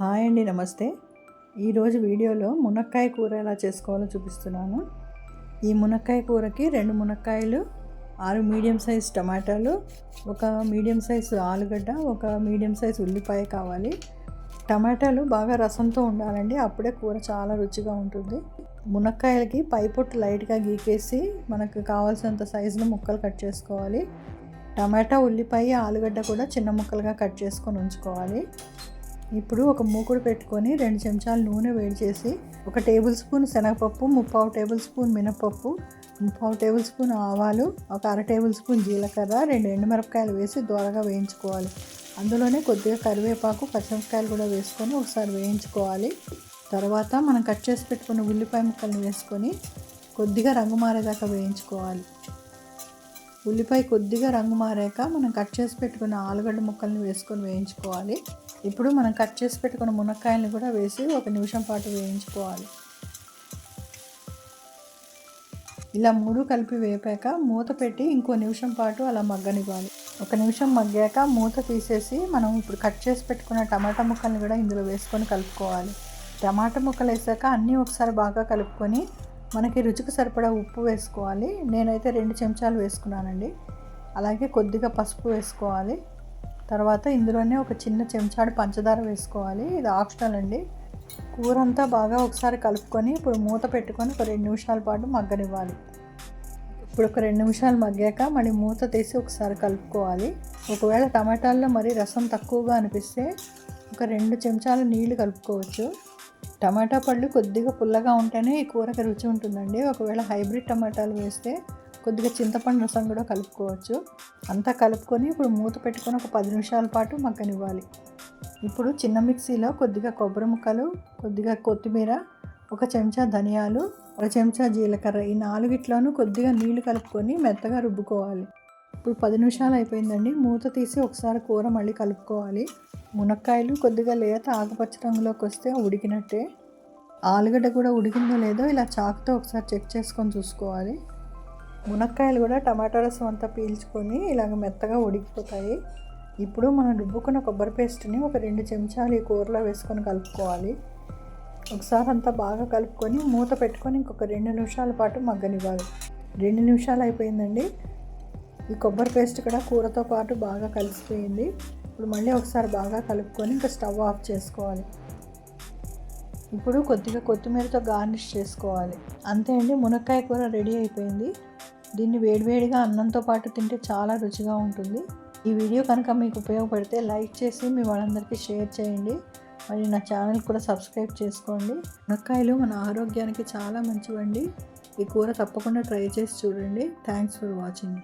Hi అండి, నమస్తే. ఈరోజు వీడియోలో మునక్కాయ కూర ఎలా చేసుకోవాలో చూపిస్తున్నాను. ఈ మునక్కాయ కూరకి 2 మునక్కాయలు, 6 మీడియం సైజ్ టమాటాలు, ఒక మీడియం సైజ్ ఆలుగడ్డ, ఒక మీడియం సైజ్ ఉల్లిపాయ కావాలి. టమాటాలు బాగా రసంతో ఉండాలండి, అప్పుడే కూర చాలా రుచిగా ఉంటుంది. మునక్కాయలకి పై పొట్టు లైట్గా గీకేసి మనకు కావాల్సినంత సైజులో ముక్కలు కట్ చేసుకోవాలి. టమాటా, ఉల్లిపాయ, ఆలుగడ్డ కూడా చిన్న ముక్కలుగా కట్ చేసుకొని ఉంచుకోవాలి. ఇప్పుడు ఒక మూకుడు పెట్టుకొని 2 చెంచాలు నూనె వేడి చేసి 1 టేబుల్ స్పూన్ శనగపప్పు, 3/4 టేబుల్ స్పూన్ మినపప్పు, 3/4 టేబుల్ స్పూన్ ఆవాలు, ఒక 1/2 టేబుల్ స్పూన్ జీలకర్ర, 2 ఎండుమిరపకాయలు వేసి దోరగా వేయించుకోవాలి. అందులోనే కొద్దిగా కరివేపాకు, పచ్చిమిరపకాయలు కూడా వేసుకొని ఒకసారి వేయించుకోవాలి. తర్వాత మనం కట్ చేసి పెట్టుకున్న ఉల్లిపాయ ముక్కల్ని వేసుకొని కొద్దిగా రంగు మారేదాకా వేయించుకోవాలి. ఉల్లిపాయ కొద్దిగా రంగు మారాక మనం కట్ చేసి పెట్టుకున్న ఆలుగడ్డ ముక్కల్ని వేసుకొని వేయించుకోవాలి. ఇప్పుడు మనం కట్ చేసి పెట్టుకున్న మునక్కాయలను కూడా వేసి 1 నిమిషం పాటు వేయించుకోవాలి. ఇలా 3 కలిపి వేపాక మూత పెట్టి ఇంకో నిమిషం పాటు అలా మగ్గనివ్వాలి. 1 నిమిషం మగ్గాక మూత తీసేసి మనం ఇప్పుడు కట్ చేసి పెట్టుకున్న టమాటా ముక్కల్ని కూడా ఇందులో వేసుకొని కలుపుకోవాలి. టమాటా ముక్కలు వేసాక అన్నీ ఒకసారి బాగా కలుపుకొని మనకి రుచికి సరిపడా ఉప్పు వేసుకోవాలి. నేనైతే 2 చెంచాలు వేసుకున్నానండి. అలాగే కొద్దిగా పసుపు వేసుకోవాలి. తర్వాత ఇందులోనే ఒక చిన్న చెంచాడు పంచదార వేసుకోవాలి. ఇది ఆప్షనల్ అండి. కూర అంతా బాగా ఒకసారి కలుపుకొని ఇప్పుడు మూత పెట్టుకొని ఒక 2 నిమిషాల పాటు మగ్గనివ్వాలి. ఇప్పుడు ఒక 2 నిమిషాలు మగ్గాక మళ్ళీ మూత తీసి ఒకసారి కలుపుకోవాలి. ఒకవేళ టమాటాల్లో మరీ రసం తక్కువగా అనిపిస్తే ఒక 2 చెంచాలు నీళ్లు కలుపుకోవచ్చు. టమాటా పళ్ళు కొద్దిగా పుల్లగా ఉంటేనే ఈ కూరకి రుచి ఉంటుందండి. ఒకవేళ హైబ్రిడ్ టమాటాలు వేస్తే కొద్దిగా చింతపండు రసం కూడా కలుపుకోవచ్చు. అంతా కలుపుకొని ఇప్పుడు మూత పెట్టుకొని ఒక 10 నిమిషాల పాటు మగ్గనివ్వాలి. ఇప్పుడు చిన్న మిక్సీలో కొద్దిగా కొబ్బరి ముక్కలు, కొద్దిగా కొత్తిమీర, 1 చెంచా ధనియాలు, 1 చెంచా జీలకర్ర, ఈ 4గిట్లోనూ కొద్దిగా నీళ్లు కలుపుకొని మెత్తగా రుబ్బుకోవాలి. ఇప్పుడు 10 నిమిషాలు అయిపోయిందండి. మూత తీసి ఒకసారి కూర మళ్ళీ కలుపుకోవాలి. మునక్కాయలు కొద్దిగా లేత ఆకుపచ్చ రంగులోకి వస్తే ఉడికినట్టే. ఆలుగడ్డ కూడా ఉడికిందో లేదో ఇలా చాకుతో ఒకసారి చెక్ చేసుకొని చూసుకోవాలి. మునక్కాయలు కూడా టమాటా రసం అంతా పీల్చుకొని ఇలాగ మెత్తగా ఉడికిపోతాయి. ఇప్పుడు మనం రుబ్బుకున్న కొబ్బరి పేస్ట్ని ఒక 2 చెంచాలు ఈ కూరలో వేసుకొని కలుపుకోవాలి. ఒకసారి అంతా బాగా కలుపుకొని మూత పెట్టుకొని ఇంకొక 2 నిమిషాల పాటు మగ్గనివ్వాలి. 2 నిమిషాలు అయిపోయిందండి. ఈ కొబ్బరి పేస్ట్ కూడా కూరతో పాటు బాగా కలిసిపోయింది. ఇప్పుడు మళ్ళీ ఒకసారి బాగా కలుపుకొని ఇంకా స్టవ్ ఆఫ్ చేసుకోవాలి. ఇప్పుడు కొద్దిగా కొత్తిమీరతో గార్నిష్ చేసుకోవాలి. అంతే అండి, మునక్కాయ కూర రెడీ అయిపోయింది. దీన్ని వేడివేడిగా అన్నంతో పాటు తింటే చాలా రుచిగా ఉంటుంది. ఈ వీడియో కనుక మీకు ఉపయోగపడితే లైక్ చేసి మీ వాళ్ళందరికీ షేర్ చేయండి. మరి నా ఛానల్ కూడా సబ్స్క్రైబ్ చేసుకోండి. మునక్కాయలు మన ఆరోగ్యానికి చాలా మంచివండి. ఈ కూర తప్పకుండా ట్రై చేసి చూడండి. Thanks for watching.